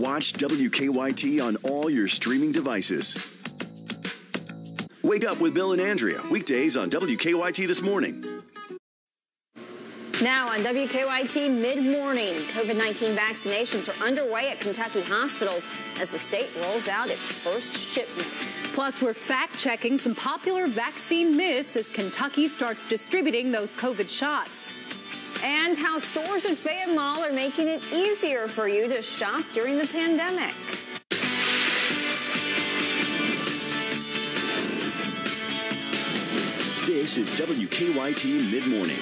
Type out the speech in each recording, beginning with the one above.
Watch WKYT on all your streaming devices. Wake up with Bill and Andrea, weekdays on WKYT This Morning. Now on WKYT Mid-Morning, COVID-19 vaccinations are underway at Kentucky hospitals as the state rolls out its first shipment. Plus, we're fact-checking some popular vaccine myths as Kentucky starts distributing those COVID shots. And how stores at Fayette Mall are making it easier for you to shop during the pandemic. This is WKYT Mid-Morning.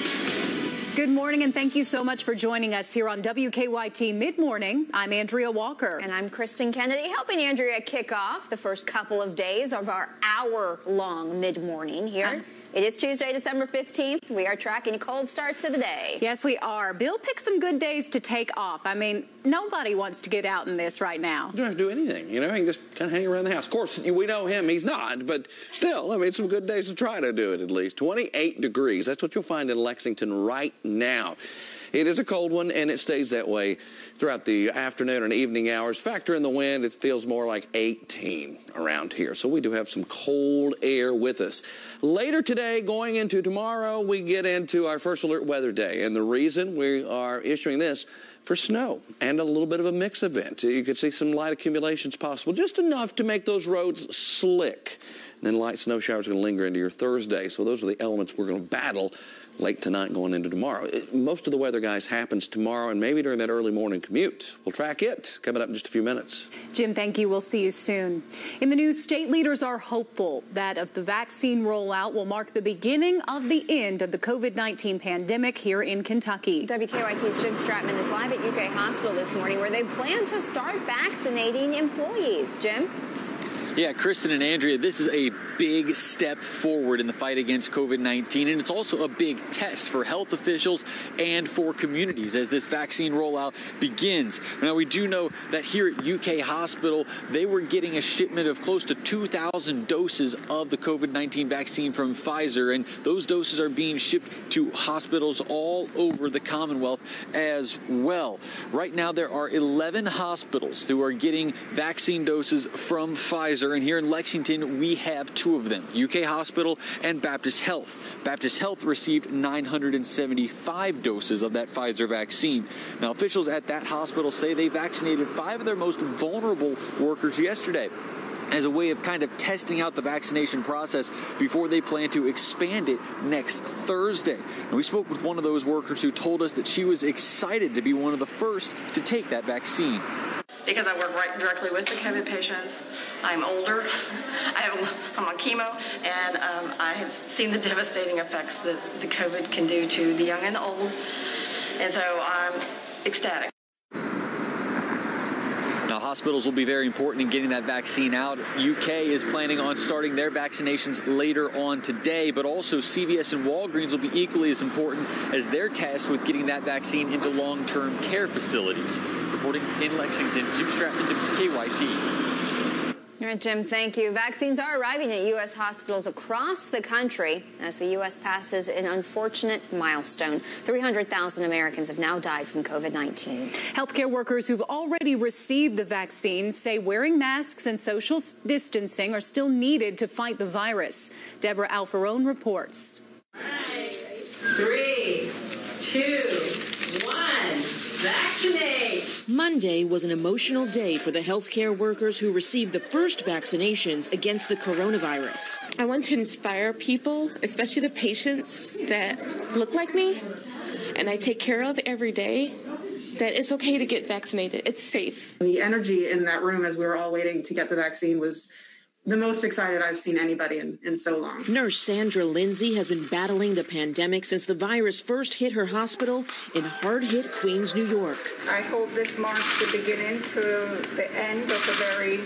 Good morning, and thank you so much for joining us here on WKYT Mid-Morning. I'm Andrea Walker. And I'm Kristen Kennedy, helping Andrea kick off the first couple of days of our hour-long Mid-Morning here. It is Tuesday, December 15th. We are tracking a cold start to the day. Yes, we are. Bill picked some good days to take off. I mean, nobody wants to get out in this right now. You don't have to do anything, you know. You can just kind of hang around the house. Of course, we know him. He's not. But still, I mean, some good days to try to do it at least. 28 degrees. That's what you'll find in Lexington right now. It is a cold one, and it stays that way throughout the afternoon and evening hours. Factor in the wind, it feels more like 18 around here. So we do have some cold air with us. Later today, going into tomorrow, we get into our first alert weather day. And the reason we are issuing this for snow and a little bit of a mix event. You could see some light accumulations possible, just enough to make those roads slick. And then light snow showers are going to linger into your Thursday. So those are the elements we're going to battle late tonight going into tomorrow. Most of the weather, guys, happens tomorrow and maybe during that early morning commute. We'll track it coming up in just a few minutes. Jim, thank you. We'll see you soon. In the news, state leaders are hopeful that the vaccine rollout will mark the beginning of the end of the COVID-19 pandemic here in Kentucky. WKYT's Jim Stratman is live at UK Hospital this morning where they plan to start vaccinating employees. Jim? Yeah, Kristen and Andrea, this is a big step forward in the fight against COVID-19, and it's also a big test for health officials and for communities as this vaccine rollout begins. Now, we do know that here at UK Hospital, they were getting a shipment of close to 2,000 doses of the COVID-19 vaccine from Pfizer, and those doses are being shipped to hospitals all over the Commonwealth as well. Right now, there are 11 hospitals who are getting vaccine doses from Pfizer. And here in Lexington, we have two of them, UK Hospital and Baptist Health. Baptist Health received 975 doses of that Pfizer vaccine. Now, officials at that hospital say they vaccinated 5 of their most vulnerable workers yesterday as a way of kind of testing out the vaccination process before they plan to expand it next Thursday. And we spoke with one of those workers who told us that she was excited to be one of the first to take that vaccine. Because I work right directly with the COVID patients. I'm older, I'm on chemo, and I have seen the devastating effects that the COVID can do to the young and the old, and so I'm ecstatic. Now, hospitals will be very important in getting that vaccine out. UK is planning on starting their vaccinations later on today, but also CVS and Walgreens will be equally as important as they're tasked with getting that vaccine into long-term care facilities. Reporting in Lexington, Jim Stratman, WKYT. All right, Jim, thank you. Vaccines are arriving at U.S. hospitals across the country as the U.S. passes an unfortunate milestone. 300,000 Americans have now died from COVID-19. Healthcare workers who've already received the vaccine say wearing masks and social distancing are still needed to fight the virus. Deborah Alfarone reports. 3, 2, 1, vaccinate! Monday was an emotional day for the healthcare workers who received the first vaccinations against the coronavirus. I want to inspire people, especially the patients that look like me and I take care of every day, that it's okay to get vaccinated. It's safe. The energy in that room as we were all waiting to get the vaccine was the most excited I've seen anybody in so long. Nurse Sandra Lindsay has been battling the pandemic since the virus first hit her hospital in hard-hit Queens, New York. I hope this marks the beginning to the end of a very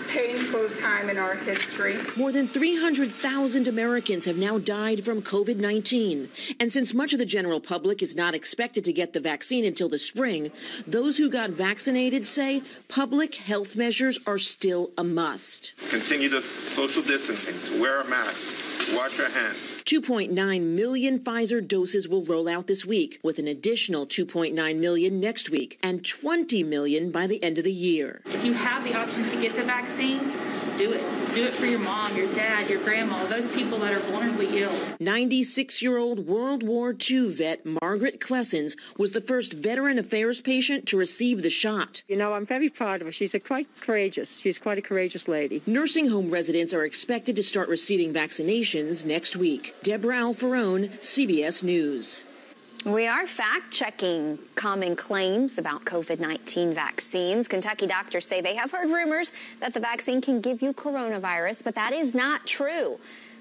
painful time in our history. More than 300,000 Americans have now died from COVID-19. And since much of the general public is not expected to get the vaccine until the spring, those who got vaccinated say public health measures are still a must. Continue the social distancing, to wear a mask, Wash your hands. 2.9 million Pfizer doses will roll out this week, with an additional 2.9 million next week and 20 million by the end of the year. If you have the option to get the vaccine, do it. Do it for your mom, your dad, your grandma, those people that are vulnerably ill. 96-year-old World War II vet Margaret Klessens was the first Veteran Affairs patient to receive the shot. You know, I'm very proud of her. She's quite courageous. She's quite a courageous lady. Nursing home residents are expected to start receiving vaccinations next week. Deborah Alfarone, CBS News. We are fact-checking common claims about COVID-19 vaccines. Kentucky doctors say they have heard rumors that the vaccine can give you coronavirus, but that is not true.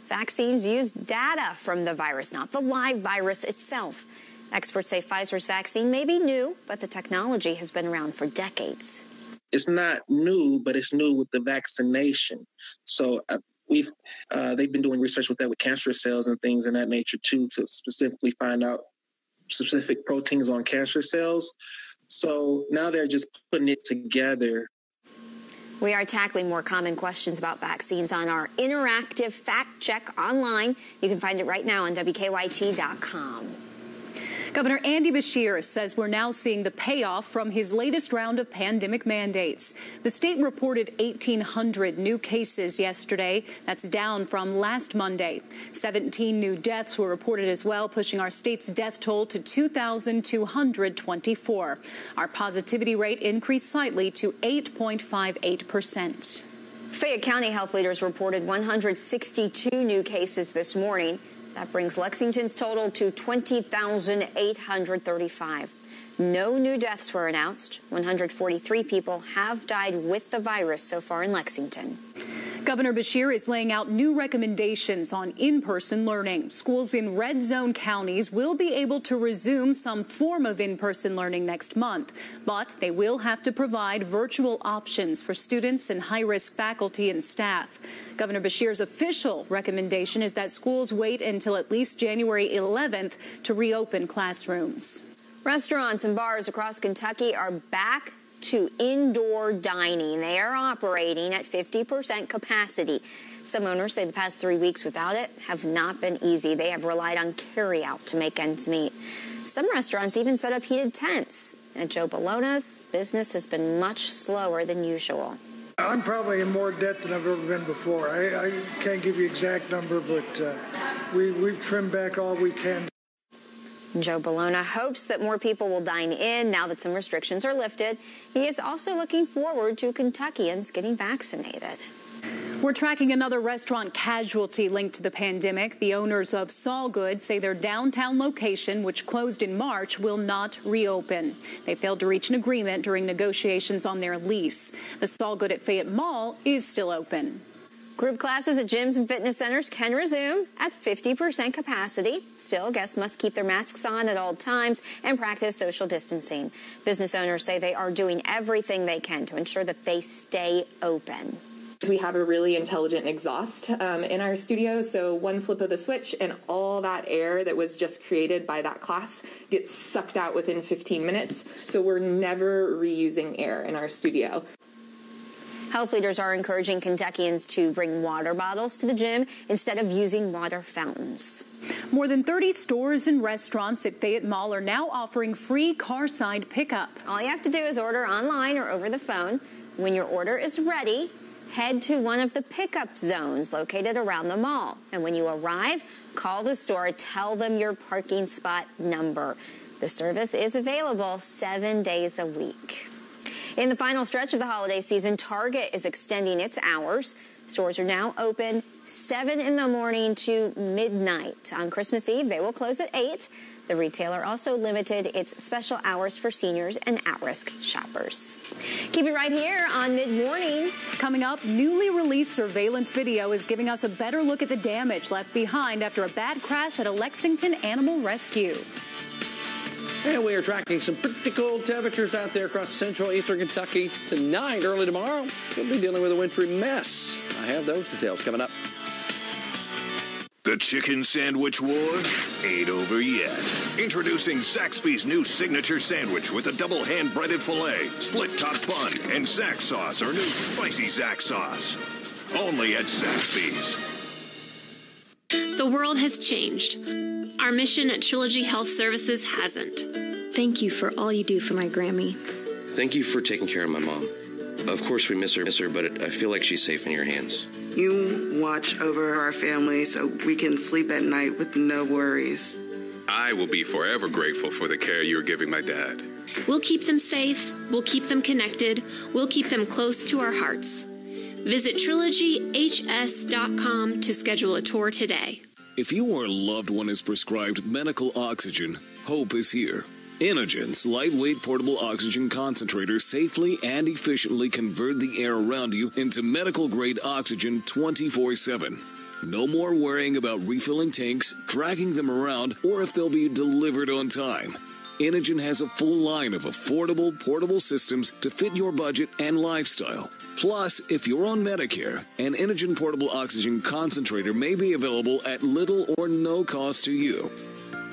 Vaccines use data from the virus, not the live virus itself. Experts say Pfizer's vaccine may be new, but the technology has been around for decades. It's not new, but it's new with the vaccination. So they've been doing research with that, with cancer cells and things in that nature too, to specifically find out specific proteins on cancer cells. So now they're just putting it together. We are tackling more common questions about vaccines on our interactive fact check online. You can find it right now on WKYT.com. Governor Andy Beshear says we're now seeing the payoff from his latest round of pandemic mandates. The state reported 1,800 new cases yesterday. That's down from last Monday. 17 new deaths were reported as well, pushing our state's death toll to 2,224. Our positivity rate increased slightly to 8.58%. Fayette County health leaders reported 162 new cases this morning. That brings Lexington's total to 20,835. No new deaths were announced. 143 people have died with the virus so far in Lexington. Governor Beshear is laying out new recommendations on in-person learning. Schools in red zone counties will be able to resume some form of in-person learning next month, but they will have to provide virtual options for students and high-risk faculty and staff. Governor Beshear's official recommendation is that schools wait until at least January 11th to reopen classrooms. Restaurants and bars across Kentucky are back to indoor dining. They are operating at 50% capacity. Some owners say the past 3 weeks without it have not been easy. They have relied on carry-out to make ends meet. Some restaurants even set up heated tents. At Joe Bologna's, business has been much slower than usual. I'm probably in more debt than I've ever been before. I can't give you an exact number, but we've trimmed back all we can. Joe Bologna hopes that more people will dine in now that some restrictions are lifted. He is also looking forward to Kentuckians getting vaccinated. We're tracking another restaurant casualty linked to the pandemic. The owners of Saul Good say their downtown location, which closed in March, will not reopen. They failed to reach an agreement during negotiations on their lease. The Saul Good at Fayette Mall is still open. Group classes at gyms and fitness centers can resume at 50% capacity. Still, guests must keep their masks on at all times and practice social distancing. Business owners say they are doing everything they can to ensure that they stay open. We have a really intelligent exhaust in our studio, so one flip of the switch and all that air that was just created by that class gets sucked out within 15 minutes. So we're never reusing air in our studio. Health leaders are encouraging Kentuckians to bring water bottles to the gym instead of using water fountains. More than 30 stores and restaurants at Fayette Mall are now offering free car-side pickup. All you have to do is order online or over the phone. When your order is ready, head to one of the pickup zones located around the mall. And when you arrive, call the store, tell them your parking spot number. The service is available 7 days a week. In the final stretch of the holiday season, Target is extending its hours. Stores are now open 7 in the morning to midnight. On Christmas Eve, they will close at 8. The retailer also limited its special hours for seniors and at-risk shoppers. Keep it right here on Mid-Morning. Coming up, newly released surveillance video is giving us a better look at the damage left behind after a bad crash at a Lexington animal rescue. And we are tracking some pretty cold temperatures out there across central eastern Kentucky tonight. Early tomorrow, we'll be dealing with a wintry mess. I have those details coming up. The chicken sandwich war ain't over yet. Introducing Zaxby's new signature sandwich with a double hand-breaded filet, split top bun, and Zax sauce, our new spicy Zax sauce. Only at Zaxby's. The world has changed. Our mission at Trilogy Health Services hasn't. Thank you for all you do for my Grammy. Thank you for taking care of my mom. Of course we miss her, but I feel like she's safe in your hands. You watch over our family so we can sleep at night with no worries. I will be forever grateful for the care you're giving my dad. We'll keep them safe. We'll keep them connected. We'll keep them close to our hearts. Visit TrilogyHS.com to schedule a tour today. If your loved one is prescribed medical oxygen, hope is here. Inogen's lightweight portable oxygen concentrators safely and efficiently convert the air around you into medical-grade oxygen 24/7. No more worrying about refilling tanks, dragging them around, or if they'll be delivered on time. Inogen has a full line of affordable portable systems to fit your budget and lifestyle. Plus, if you're on Medicare, an Inogen portable oxygen concentrator may be available at little or no cost to you.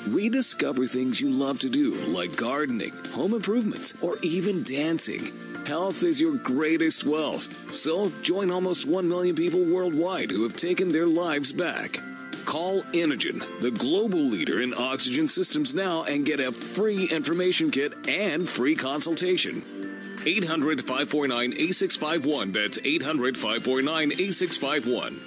Rediscover things you love to do, like gardening, home improvements, or even dancing. Health is your greatest wealth. So join almost 1 million people worldwide who have taken their lives back. Call Inogen, the global leader in oxygen systems now, and get a free information kit and free consultation. 800-549-8651. That's 800-549-8651.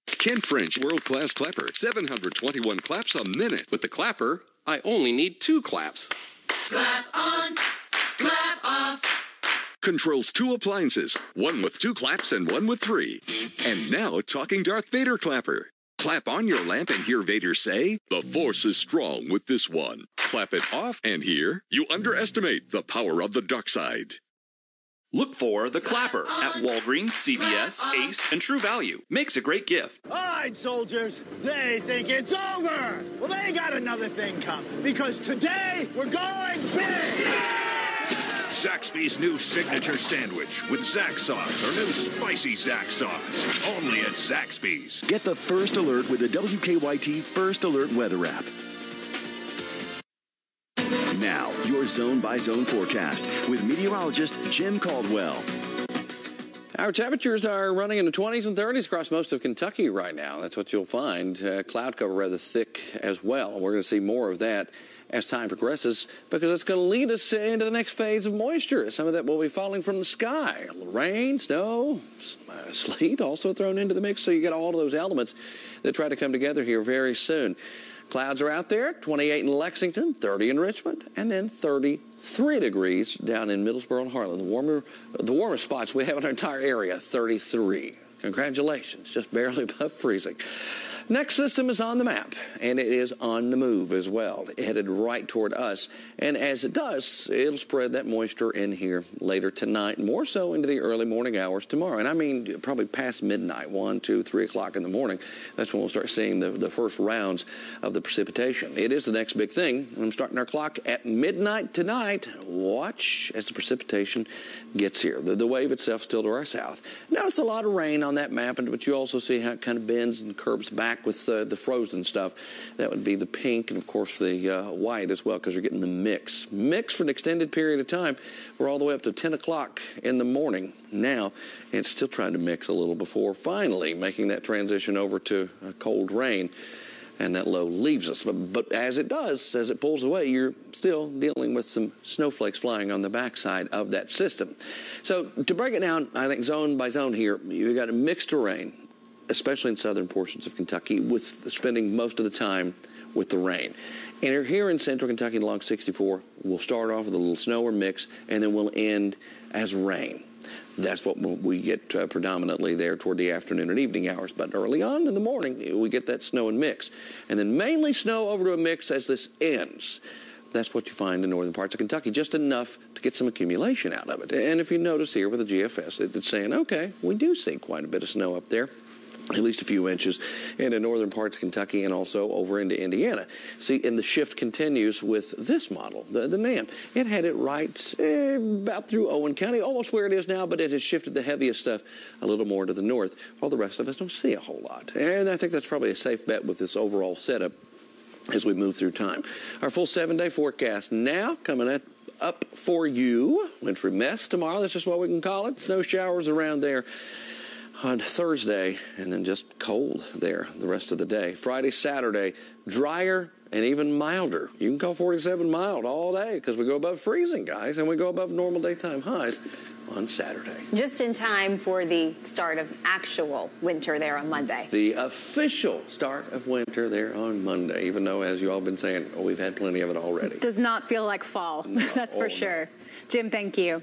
Ken French, world-class clapper. 721 claps a minute. With the clapper, I only need 2 claps. Clap on, clap off. Controls 2 appliances, one with 2 claps and one with 3. And now, talking Darth Vader clapper. Clap on your lamp and hear Vader say, "The Force is strong with this one." Clap it off and hear, "You underestimate the power of the dark side." Look for the Clapper at Walgreens, CVS, Ace, and True Value. Makes a great gift. All right, soldiers, they think it's over. Well, they got another thing coming, because today we're going big. Zaxby's new signature sandwich with Zax sauce, or new spicy Zax sauce. Only at Zaxby's. Get the first alert with the WKYT First Alert weather app. Now, your zone-by-zone forecast with meteorologist Jim Caldwell. Our temperatures are running in the 20s and 30s across most of Kentucky right now. That's what you'll find. Cloud cover rather thick as well. We're going to see more of that as time progresses, because it's going to lead us into the next phase of moisture. Some of that will be falling from the sky. A little rain, snow, sleet also thrown into the mix, so you get all of those elements that try to come together here very soon. Clouds are out there, 28 in Lexington, 30 in Richmond, and then 33 degrees down in Middlesboro and Harlan. The warmest spots we have in our entire area, 33. Congratulations, just barely above freezing. Next system is on the map, and it is on the move as well, headed right toward us. And as it does, it'll spread that moisture in here later tonight, more so into the early morning hours tomorrow. And I mean probably past midnight, 1, 2, 3 o'clock in the morning. That's when we'll start seeing the first rounds of the precipitation. It is the next big thing. I'm starting our clock at midnight tonight. Watch as the precipitation gets here. The wave itself still to our south. Notice a lot of rain on that map, but you also see how it kind of bends and curves back with the frozen stuff. That would be the pink and, of course, the white as well, because you're getting the mix. Mix for an extended period of time. We're all the way up to 10 o'clock in the morning now, and it's still trying to mix a little before finally making that transition over to cold rain, and that low leaves us. But as it does, as it pulls away, you're still dealing with some snowflakes flying on the backside of that system. So to break it down, I think zone by zone here, you've got a mixed terrain, especially in southern portions of Kentucky, with spending most of the time with the rain. And here in central Kentucky along 64, we'll start off with a little snow or mix, and then we'll end as rain. That's what we get predominantly there toward the afternoon and evening hours. But early on in the morning, we get that snow and mix. And then mainly snow over to a mix as this ends. That's what you find in northern parts of Kentucky, just enough to get some accumulation out of it. And if you notice here with the GFS, it's saying, okay, we do see quite a bit of snow up there. At least a few inches in the northern parts of Kentucky and also over into Indiana. See, and the shift continues with this model, the NAM. It had it right about through Owen County, almost where it is now, but it has shifted the heaviest stuff a little more to the north, while the rest of us don't see a whole lot. And I think that's probably a safe bet with this overall setup as we move through time. Our full 7-day forecast now coming up for you. Wintry mess tomorrow, that's just what we can call it. Snow showers around there on Thursday, and then just cold there the rest of the day. Friday, Saturday, drier and even milder. You can call 47 mild all day because we go above freezing, guys, and we go above normal daytime highs on Saturday. Just in time for the start of actual winter there on Monday. The official start of winter there on Monday, even though, as you all been saying, we've had plenty of it already. Does not feel like fall, that's for sure. Jim, thank you.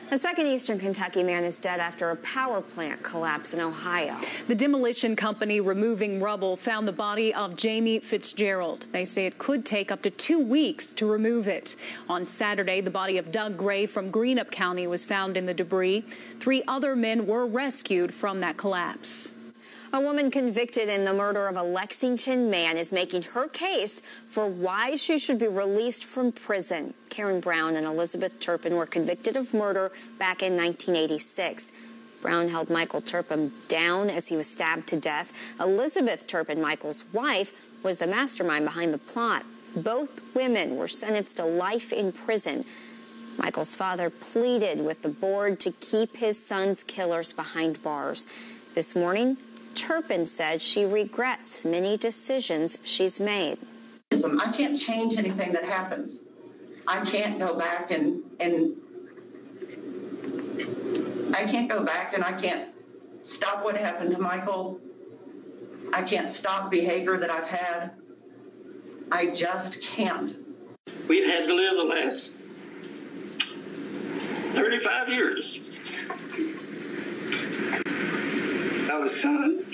A second Eastern Kentucky man is dead after a power plant collapse in Ohio. The demolition company removing rubble found the body of Jamie Fitzgerald. They say it could take up to 2 weeks to remove it. On Saturday, the body of Doug Gray from Greenup County was found in the debris. 3 other men were rescued from that collapse. A woman convicted in the murder of a Lexington man is making her case for why she should be released from prison. Karen Brown and Elizabeth Turpin were convicted of murder back in 1986. Brown held Michael Turpin down as he was stabbed to death. Elizabeth Turpin, Michael's wife, was the mastermind behind the plot. Both women were sentenced to life in prison. Michael's father pleaded with the board to keep his son's killers behind bars. This morning, Turpin said she regrets many decisions she's made. I can't change anything that happens. I can't go back and I can't stop what happened to Michael. I can't stop behavior that I've had. I just can't. We've had to live the last 35 years. I was a son,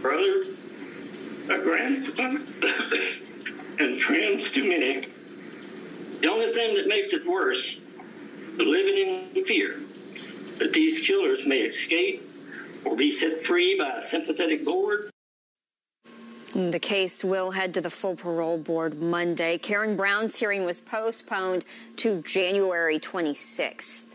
brother, a grandson, and friends too many. The only thing that makes it worse is living in fear that these killers may escape or be set free by a sympathetic board. The case will head to the full parole board Monday. Karen Brown's hearing was postponed to January 26th.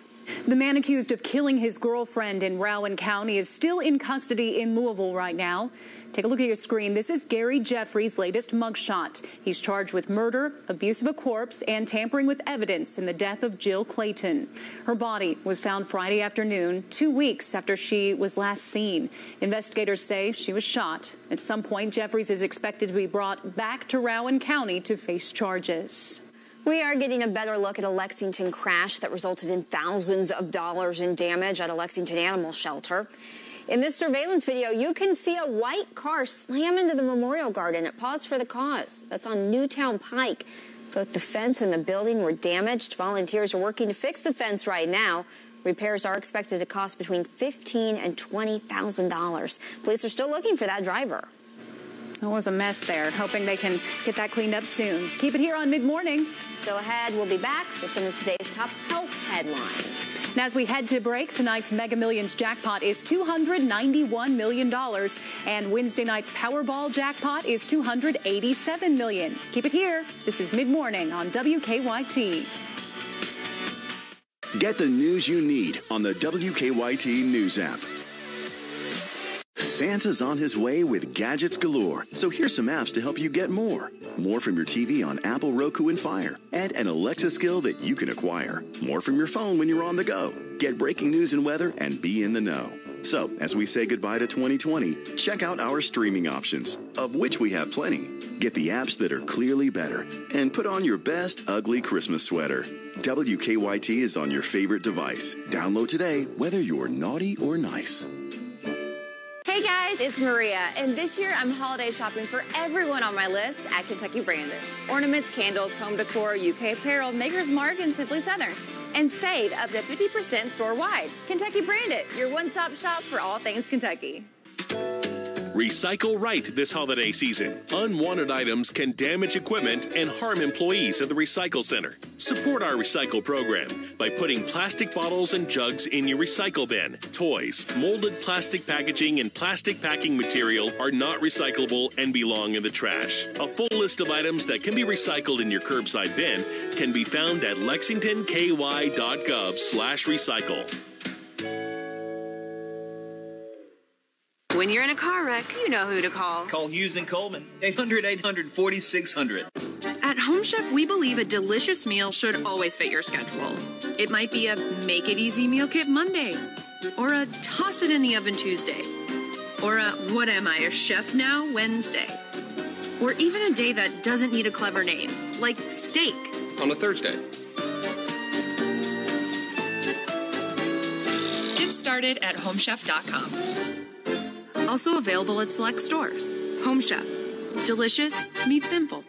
The man accused of killing his girlfriend in Rowan County is still in custody in Louisville right now. Take a look at your screen. This is Gary Jeffrey's latest mugshot. He's charged with murder, abuse of a corpse, and tampering with evidence in the death of Jill Clayton. Her body was found Friday afternoon, 2 weeks after she was last seen. Investigators say she was shot. At some point, Jeffries is expected to be brought back to Rowan County to face charges. We are getting a better look at a Lexington crash that resulted in thousands of dollars in damage at a Lexington animal shelter. In this surveillance video, you can see a white car slam into the Memorial Garden at Pause for the Cause. That's on Newtown Pike. Both the fence and the building were damaged. Volunteers are working to fix the fence right now. Repairs are expected to cost between $15,000 and $20,000. Police are still looking for that driver. It was a mess there, hoping they can get that cleaned up soon. Keep it here on Mid-Morning. Still ahead, we'll be back with some of today's top health headlines. And as we head to break, tonight's Mega Millions jackpot is $291 million. And Wednesday night's Powerball jackpot is $287 million. Keep it here. This is Mid-Morning on WKYT. Get the news you need on the WKYT News app. Santa's on his way with gadgets galore, so here's some apps to help you get more. More from your TV on Apple, Roku, and Fire, and an Alexa skill that you can acquire. More from your phone when you're on the go. Get breaking news and weather and be in the know. So, as we say goodbye to 2020, check out our streaming options, of which we have plenty. Get the apps that are clearly better, and put on your best ugly Christmas sweater. WKYT is on your favorite device. Download today, whether you're naughty or nice. Hey guys, it's Maria, and this year I'm holiday shopping for everyone on my list at Kentucky Branded. Ornaments, candles, home decor, UK apparel, Maker's Mark, and Simply Southern. And save up to 50% store-wide. Kentucky Branded, your one-stop shop for all things Kentucky. Recycle right this holiday season. Unwanted items can damage equipment and harm employees at the Recycle Center. Support our recycle program by putting plastic bottles and jugs in your recycle bin. Toys, molded plastic packaging, and plastic packing material are not recyclable and belong in the trash. A full list of items that can be recycled in your curbside bin can be found at lexingtonky.gov/recycle. When you're in a car wreck, you know who to call. Call Hughes & Coleman, 800-800-4600. At Home Chef, we believe a delicious meal should always fit your schedule. It might be a Make It Easy Meal Kit Monday, or a toss it in the oven Tuesday, or a what am I, a chef now Wednesday, or even a day that doesn't need a clever name, like steak. On a Thursday. Get started at homechef.com. Also available at select stores. Home Chef. Delicious meets simple.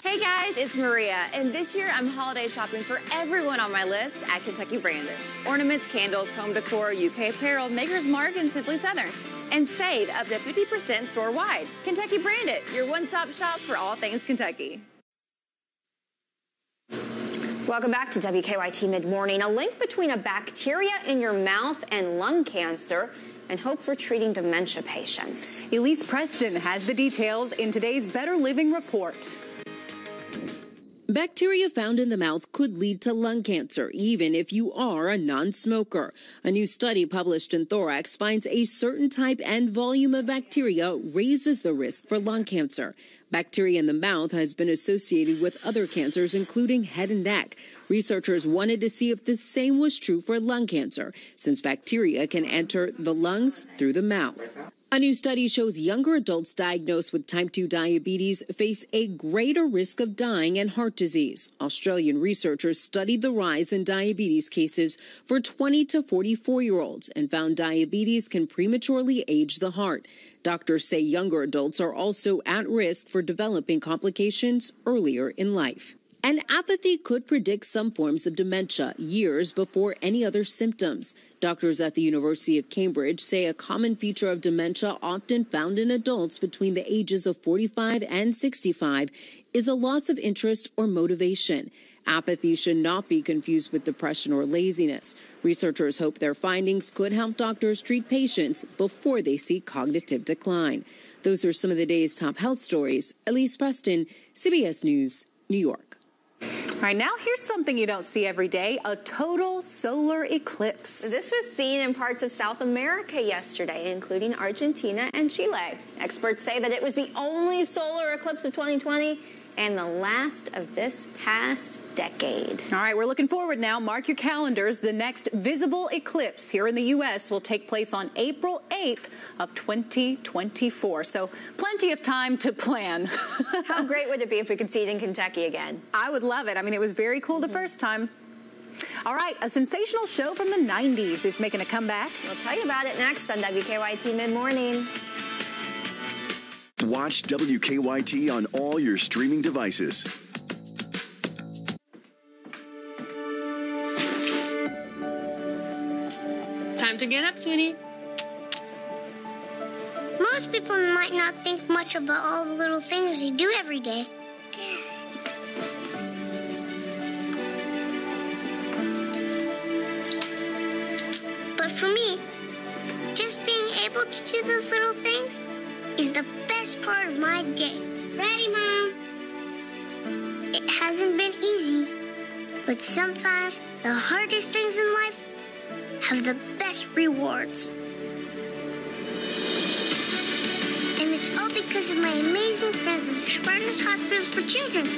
Hey guys, it's Maria, and this year I'm holiday shopping for everyone on my list at Kentucky Branded. Ornaments, candles, home decor, UK apparel, Maker's Mark, and Simply Southern. And save up to 50% store-wide. Kentucky Branded, your one-stop shop for all things Kentucky. Welcome back to WKYT Mid-Morning. A link between a bacteria in your mouth and lung cancer and hope for treating dementia patients. Elise Preston has the details in today's Better Living Report. Bacteria found in the mouth could lead to lung cancer, even if you are a non-smoker. A new study published in Thorax finds a certain type and volume of bacteria raises the risk for lung cancer. Bacteria in the mouth has been associated with other cancers, including head and neck. Researchers wanted to see if the same was true for lung cancer, since bacteria can enter the lungs through the mouth. A new study shows younger adults diagnosed with type 2 diabetes face a greater risk of dying and heart disease. Australian researchers studied the rise in diabetes cases for 20 to 44-year-olds and found diabetes can prematurely age the heart. Doctors say younger adults are also at risk for developing complications earlier in life. And apathy could predict some forms of dementia years before any other symptoms. Doctors at the University of Cambridge say a common feature of dementia often found in adults between the ages of 45 and 65 is a loss of interest or motivation. Apathy should not be confused with depression or laziness. Researchers hope their findings could help doctors treat patients before they see cognitive decline. Those are some of the day's top health stories. Elise Preston, CBS News, New York. All right, now here's something you don't see every day, a total solar eclipse. This was seen in parts of South America yesterday, including Argentina and Chile. Experts say that it was the only solar eclipse of 2020 and the last of this past decade. All right, we're looking forward now. Mark your calendars. The next visible eclipse here in the U.S. will take place on April 8th of 2024. So plenty of time to plan. How great would it be if we could see it in Kentucky again? I would love it. I mean, it was very cool the first time. All right, a sensational show from the 90s is making a comeback. We'll tell you about it next on WKYT Mid-Morning. Watch WKYT on all your streaming devices. Time to get up, sweetie. Most people might not think much about all the little things you do every day. But for me, just being able to do those little things is the best part of my day. Ready, Mom? It hasn't been easy, but sometimes the hardest things in life have the best rewards. And it's all because of my amazing friends at the Shriners Hospitals for Children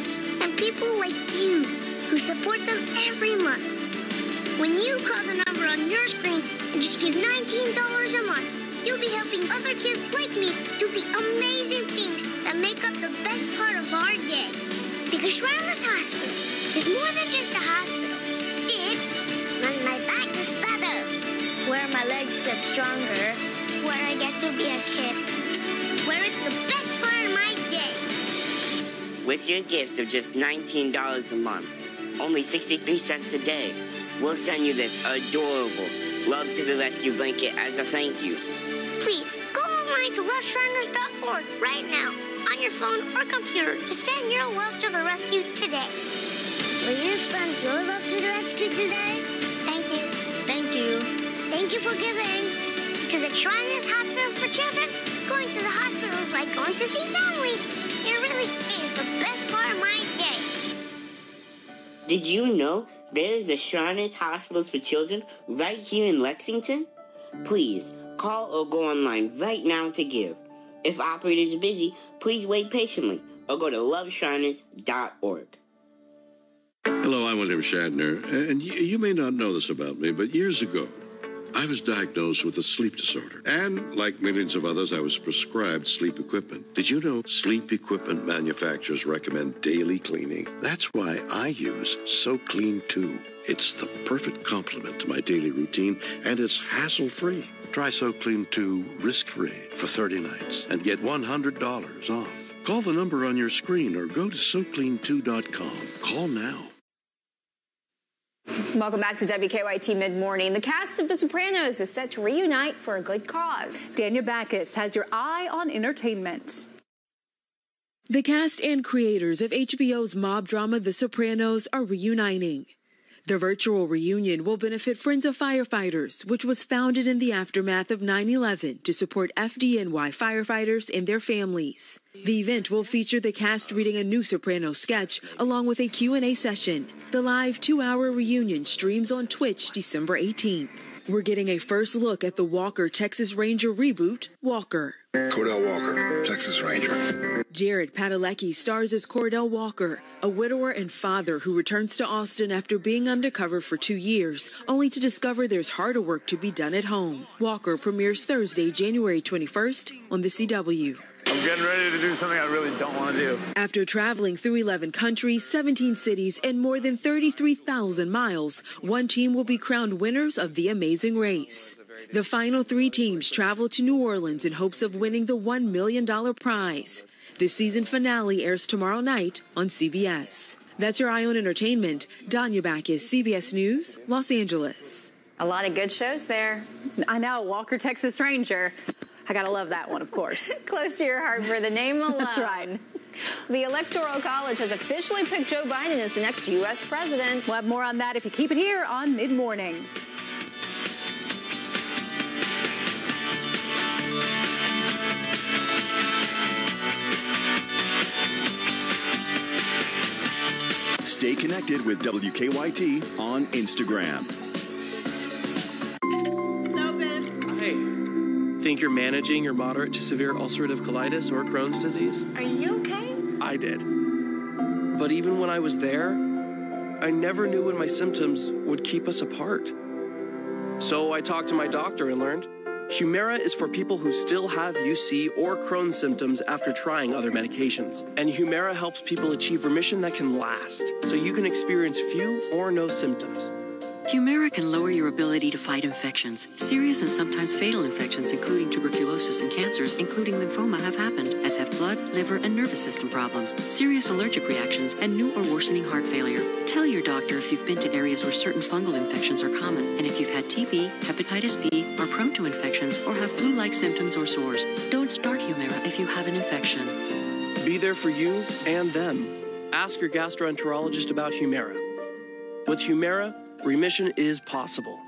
and people like you who support them every month. When you call the number on your screen and just give $19 a month, you'll be helping other kids like me do the amazing things that make up the best part of our day. Because Shriners Hospital is more than just a hospital. It's when my back is better, where my legs get stronger, where I get to be a kid, where it's the best part of my day. With your gift of just $19 a month, only 63 cents a day, we'll send you this adorable Love to the Rescue blanket as a thank you. Please, go online to loveshriners.org right now on your phone or computer to send your love to the rescue today. Will you send your love to the rescue today? Thank you. Thank you. Thank you for giving. Because at Shriners Hospitals for Children, going to the hospital is like going to see family. It really is the best part of my day. Did you know there is a Shriners Hospitals for Children right here in Lexington? Please, call or go online right now to give. If operators are busy, please wait patiently or go to loveshriners.org. Hello, I'm William Shatner, and you may not know this about me, but years ago, I was diagnosed with a sleep disorder. And like millions of others, I was prescribed sleep equipment. Did you know sleep equipment manufacturers recommend daily cleaning? That's why I use SoClean 2. It's the perfect complement to my daily routine, and it's hassle-free. Try SoClean 2 risk-free for 30 nights and get $100 off. Call the number on your screen or go to SoClean2.com. Call now. Welcome back to WKYT Mid-Morning. The cast of The Sopranos is set to reunite for a good cause. Danya Backus has your eye on entertainment. The cast and creators of HBO's mob drama The Sopranos are reuniting. The virtual reunion will benefit Friends of Firefighters, which was founded in the aftermath of 9/11 to support FDNY firefighters and their families. The event will feature the cast reading a new Sopranos sketch along with a Q&A session. The live 2-hour reunion streams on Twitch December 18th. We're getting a first look at the Walker Texas Ranger reboot, Walker. Cordell Walker, Texas Ranger. Jared Padalecki stars as Cordell Walker, a widower and father who returns to Austin after being undercover for 2 years, only to discover there's harder work to be done at home. Walker premieres Thursday, January 21st on the CW. I'm getting ready to do something I really don't want to do. After traveling through 11 countries, 17 cities, and more than 33,000 miles, one team will be crowned winners of the Amazing Race. The final 3 teams travel to New Orleans in hopes of winning the $1 million prize. The season finale airs tomorrow night on CBS. That's your Eye on Entertainment. Danya Backus, CBS News, Los Angeles. A lot of good shows there. I know, Walker Texas Ranger. I gotta love that one, of course. Close to your heart for the name alone. That's right. The Electoral College has officially picked Joe Biden as the next U.S. president. We'll have more on that if you keep it here on Mid-Morning. Stay connected with WKYT on Instagram. Think you're managing your moderate to severe ulcerative colitis or Crohn's disease? Are you okay? I did. But even when I was there, I never knew when my symptoms would keep us apart. So I talked to my doctor and learned Humira is for people who still have UC or Crohn's symptoms after trying other medications. And Humira helps people achieve remission that can last, so you can experience few or no symptoms. Humira can lower your ability to fight infections. Serious and sometimes fatal infections, including tuberculosis and cancers, including lymphoma, have happened, as have blood, liver, and nervous system problems, serious allergic reactions, and new or worsening heart failure. Tell your doctor if you've been to areas where certain fungal infections are common, and if you've had TB, hepatitis B, are prone to infections, or have flu-like symptoms or sores. Don't start Humira if you have an infection. Be there for you and them. Ask your gastroenterologist about Humira. With Humira, remission is possible.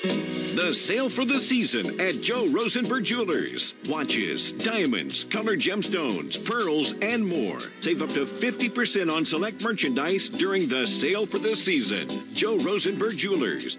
The sale for the season at Joe Rosenberg Jewelers. Watches, diamonds, colored gemstones, pearls, and more. Save up to 50% on select merchandise during the sale for the season. Joe Rosenberg Jewelers.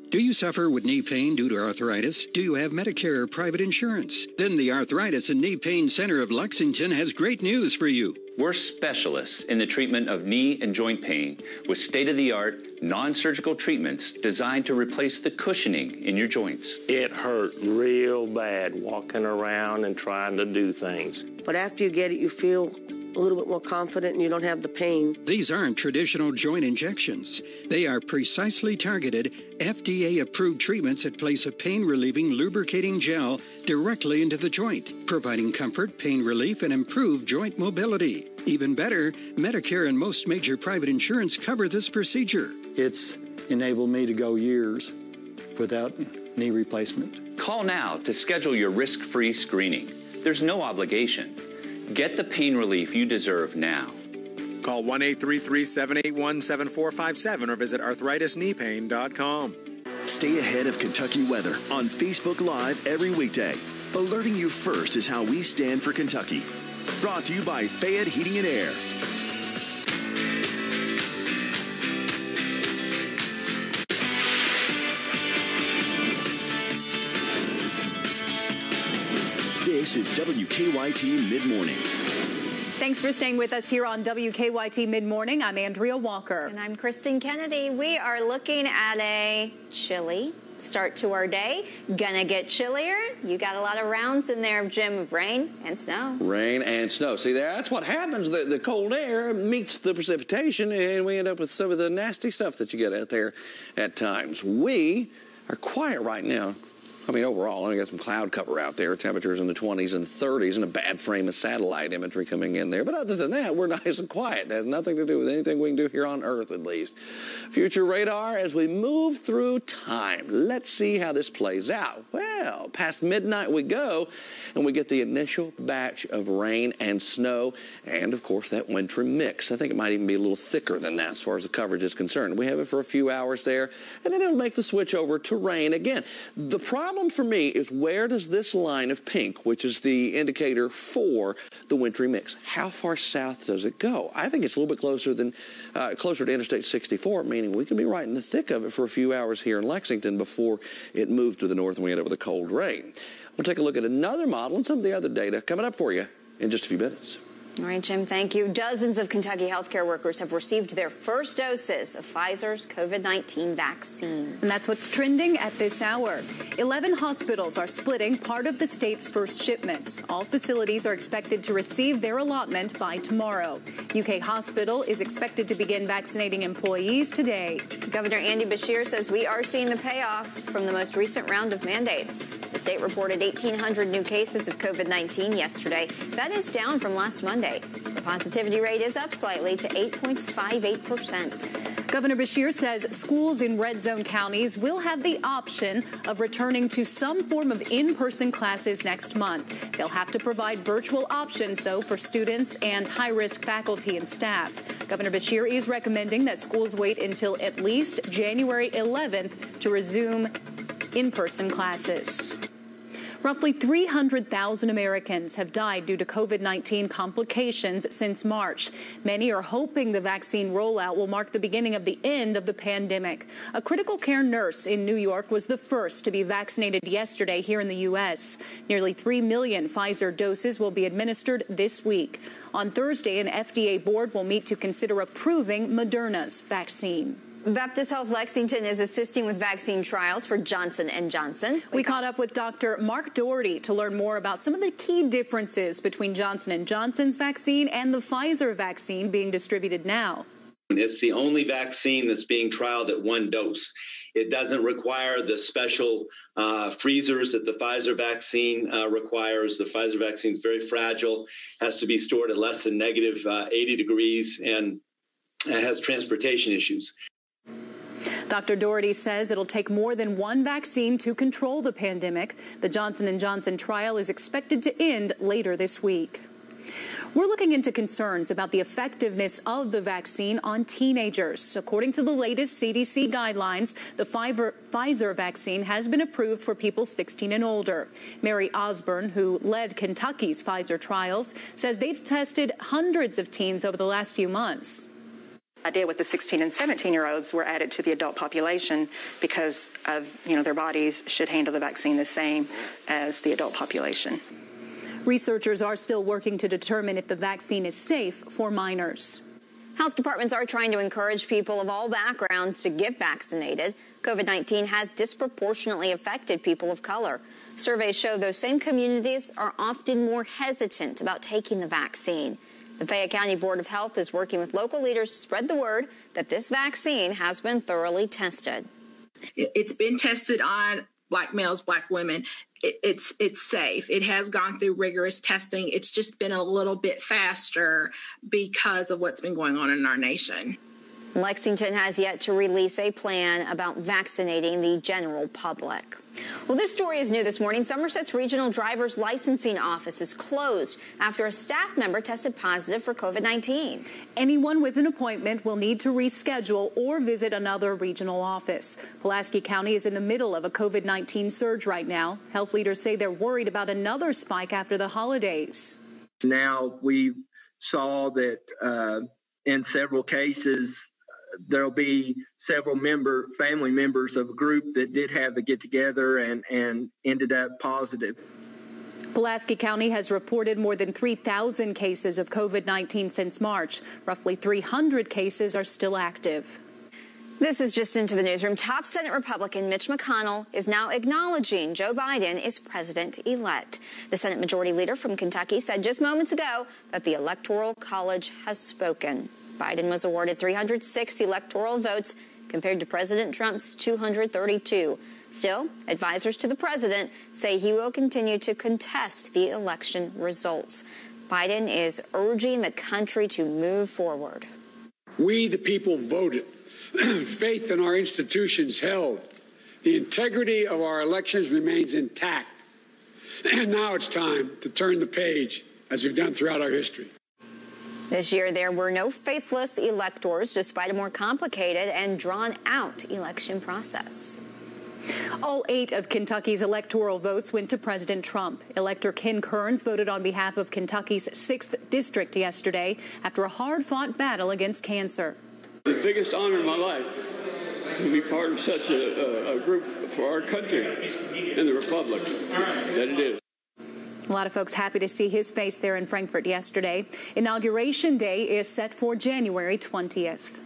Do you suffer with knee pain due to arthritis? Do you have Medicare or private insurance? Then the Arthritis and Knee Pain Center of Lexington has great news for you. We're specialists in the treatment of knee and joint pain with state-of-the-art, non-surgical treatments designed to replace the cushioning in your joints. It hurt real bad walking around and trying to do things. But after you get it, you feel a little bit more confident and you don't have the pain. These aren't traditional joint injections. They are precisely targeted, FDA-approved treatments that place a pain-relieving, lubricating gel directly into the joint, providing comfort, pain relief, and improved joint mobility. Even better, Medicare and most major private insurance cover this procedure. It's enabled me to go years without knee replacement. Call now to schedule your risk-free screening. There's no obligation. Get the pain relief you deserve now. Call 1-833-781-7457 or visit arthritis-kneepain.com. Stay ahead of Kentucky weather on Facebook Live every weekday. Alerting you first is how we stand for Kentucky. Brought to you by Fayette Heating and Air. This is WKYT Midmorning. Thanks for staying with us here on WKYT Midmorning. I'm Andrea Walker. And I'm Kristen Kennedy. We are looking at a chilly start to our day. Gonna get chillier. You got a lot of rounds in there, Jim, of rain and snow. Rain and snow. See, that's what happens. The cold air meets the precipitation, and we end up with some of the nasty stuff that you get out there at times. We are quiet right now. I mean, overall, I got some cloud cover out there, temperatures in the 20s and 30s, and a bad frame of satellite imagery coming in there. But other than that, we're nice and quiet. It has nothing to do with anything we can do here on Earth, at least. Future radar as we move through time. Let's see how this plays out. Well, past midnight we go, and we get the initial batch of rain and snow, and, of course, that wintry mix. I think it might even be a little thicker than that as far as the coverage is concerned. We have it for a few hours there, and then it'll make the switch over to rain again. The problem for me is, where does this line of pink, which is the indicator for the wintry mix, how far south does it go? I think it's a little bit closer to Interstate 64, meaning we could be right in the thick of it for a few hours here in Lexington before it moves to the north and we end up with a cold rain. We'll take a look at another model and some of the other data coming up for you in just a few minutes. All right, Jim, thank you. Dozens of Kentucky healthcare workers have received their first doses of Pfizer's COVID-19 vaccine. And that's what's trending at this hour. 11 hospitals are splitting part of the state's first shipment. All facilities are expected to receive their allotment by tomorrow. UK Hospital is expected to begin vaccinating employees today. Governor Andy Beshear says we are seeing the payoff from the most recent round of mandates. The state reported 1,800 new cases of COVID-19 yesterday. That is down from last Monday. The positivity rate is up slightly to 8.58%. Governor Beshear says schools in red zone counties will have the option of returning to some form of in-person classes next month. They'll have to provide virtual options, though, for students and high-risk faculty and staff. Governor Beshear is recommending that schools wait until at least January 11th to resume in-person classes. Roughly 300,000 Americans have died due to COVID-19 complications since March. Many are hoping the vaccine rollout will mark the beginning of the end of the pandemic. A critical care nurse in New York was the first to be vaccinated yesterday here in the U.S. Nearly 3 million Pfizer doses will be administered this week. On Thursday, an FDA board will meet to consider approving Moderna's vaccine. Baptist Health Lexington is assisting with vaccine trials for Johnson & Johnson. We caught up with Dr. Mark Doherty to learn more about some of the key differences between Johnson & Johnson's vaccine and the Pfizer vaccine being distributed now. It's the only vaccine that's being trialed at one dose. It doesn't require the special freezers that the Pfizer vaccine requires. The Pfizer vaccine is very fragile, has to be stored at less than negative 80 degrees, and has transportation issues. Dr. Doherty says it'll take more than one vaccine to control the pandemic. The Johnson & Johnson trial is expected to end later this week. We're looking into concerns about the effectiveness of the vaccine on teenagers. According to the latest CDC guidelines, the Pfizer vaccine has been approved for people 16 and older. Mary Osborne, who led Kentucky's Pfizer trials, says they've tested hundreds of teens over the last few months. Idea with the 16 and 17-year-olds were added to the adult population because of, their bodies should handle the vaccine the same as the adult population. Researchers are still working to determine if the vaccine is safe for minors. Health departments are trying to encourage people of all backgrounds to get vaccinated. COVID-19 has disproportionately affected people of color. Surveys show those same communities are often more hesitant about taking the vaccine. The Fayette County Board of Health is working with local leaders to spread the word that this vaccine has been thoroughly tested. It's been tested on Black males, Black women. It's safe. It has gone through rigorous testing. It's just been a little bit faster because of what's been going on in our nation. Lexington has yet to release a plan about vaccinating the general public. Well, this story is new this morning. Somerset's Regional Driver's Licensing Office is closed after a staff member tested positive for COVID-19. Anyone with an appointment will need to reschedule or visit another regional office. Pulaski County is in the middle of a COVID-19 surge right now. Health leaders say they're worried about another spike after the holidays. Now we saw that in several cases, there'll be several family members of a group that did have a get-together and ended up positive. Pulaski County has reported more than 3,000 cases of COVID-19 since March. Roughly 300 cases are still active. This is just into the newsroom. Top Senate Republican Mitch McConnell is now acknowledging Joe Biden is president-elect. The Senate Majority Leader from Kentucky said just moments ago that the Electoral College has spoken. Biden was awarded 306 electoral votes compared to President Trump's 232. Still, advisors to the president say he will continue to contest the election results. Biden is urging the country to move forward. We, the people, voted. Faith in our institutions held. The integrity of our elections remains intact. And now it's time to turn the page, as we've done throughout our history. This year, there were no faithless electors, despite a more complicated and drawn-out election process. All 8 of Kentucky's electoral votes went to President Trump. Elector Ken Kearns voted on behalf of Kentucky's 6th district yesterday after a hard-fought battle against cancer. The biggest honor in my life to be part of such a group for our country and the republic that it is. A lot of folks happy to see his face there in Frankfort yesterday. Inauguration Day is set for January 20th.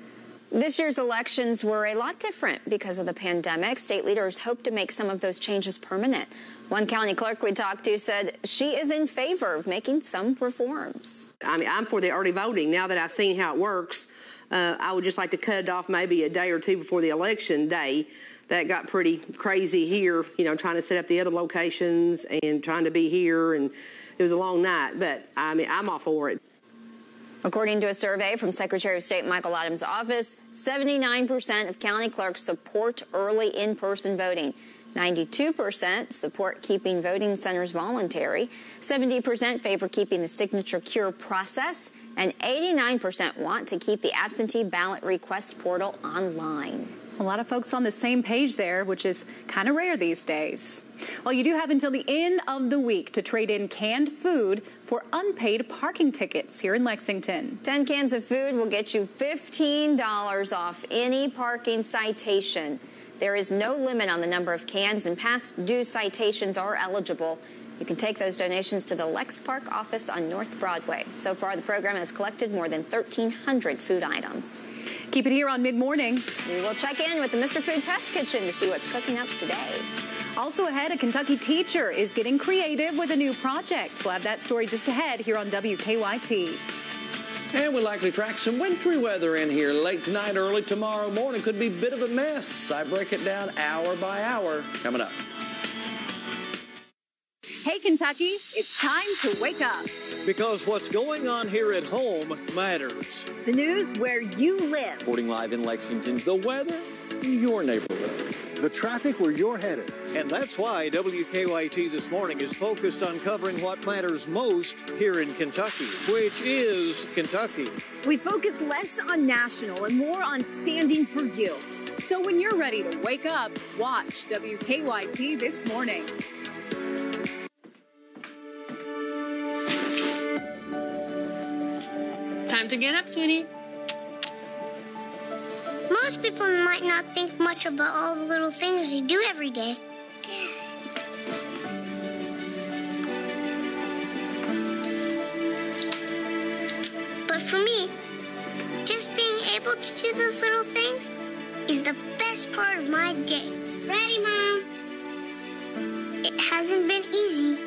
This year's elections were a lot different because of the pandemic. State leaders hope to make some of those changes permanent. One county clerk we talked to said she is in favor of making some reforms. I mean, I'm for the early voting. Now that I've seen how it works, I would just like to cut it off maybe a day or two before the election day. That got pretty crazy here, you know, trying to set up the other locations and trying to be here. And it was a long night, but I mean, I'm all for it. According to a survey from Secretary of State Michael Adams' office, 79% of county clerks support early in-person voting. 92% support keeping voting centers voluntary. 70% favor keeping the signature cure process. And 89% want to keep the absentee ballot request portal online. A lot of folks on the same page there, which is kind of rare these days. Well, you do have until the end of the week to trade in canned food for unpaid parking tickets here in Lexington. 10 cans of food will get you $15 off any parking citation. There is no limit on the number of cans, and past due citations are eligible. You can take those donations to the Lex Park office on North Broadway. So far, the program has collected more than 1,300 food items. Keep it here on Mid-Morning. We will check in with the Mr. Food Test Kitchen to see what's cooking up today. Also ahead, a Kentucky teacher is getting creative with a new project. We'll have that story just ahead here on WKYT. And we'll likely track some wintry weather in here late tonight, early tomorrow morning. Could be a bit of a mess. I break it down hour by hour. Coming up. Hey, Kentucky, it's time to wake up. Because what's going on here at home matters. The news where you live. Reporting live in Lexington, the weather in your neighborhood. The traffic where you're headed. And that's why WKYT This Morning is focused on covering what matters most here in Kentucky, which is Kentucky. We focus less on national and more on standing for you. So when you're ready to wake up, watch WKYT This Morning. Time to get up, sweetie. Most people might not think much about all the little things you do every day. But for me, just being able to do those little things is the best part of my day. Ready, Mom? It hasn't been easy,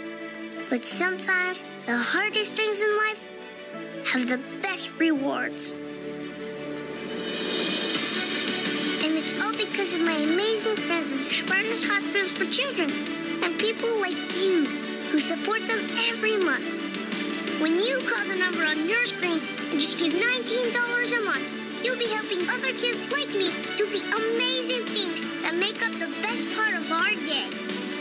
but sometimes the hardest things in life have the best rewards. And it's all because of my amazing friends at the Spartans Hospitals for Children and people like you who support them every month. When you call the number on your screen and just give $19 a month, you'll be helping other kids like me do the amazing things that make up the best part of our day.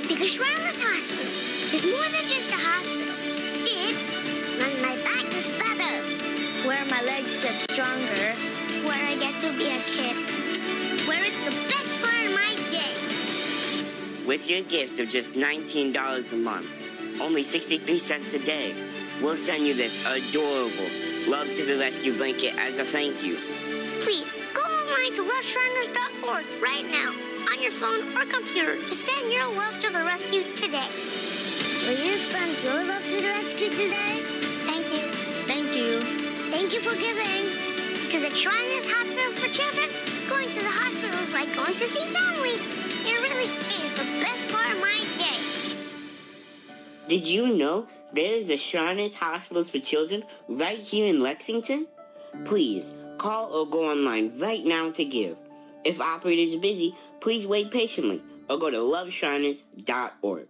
Because Spartans Hospital is more than just a hospital. It's when my back is better, where my legs get stronger, where I get to be a kid, where it's the best part of my day. With your gift of just $19 a month, only 63 cents a day, we'll send you this adorable Love to the Rescue blanket as a thank you. Please, go online to loveshriners.org right now, on your phone or computer, to send your love to the rescue today. Will you send your love to the rescue today? Thank you. Thank you. Thank you for giving. Because at Shriners Hospitals for Children, going to the hospital is like going to see family. It really is the best part of my day. Did you know there is a Shriners Hospitals for Children right here in Lexington? Please call or go online right now to give. If operators are busy, please wait patiently or go to loveshriners.org.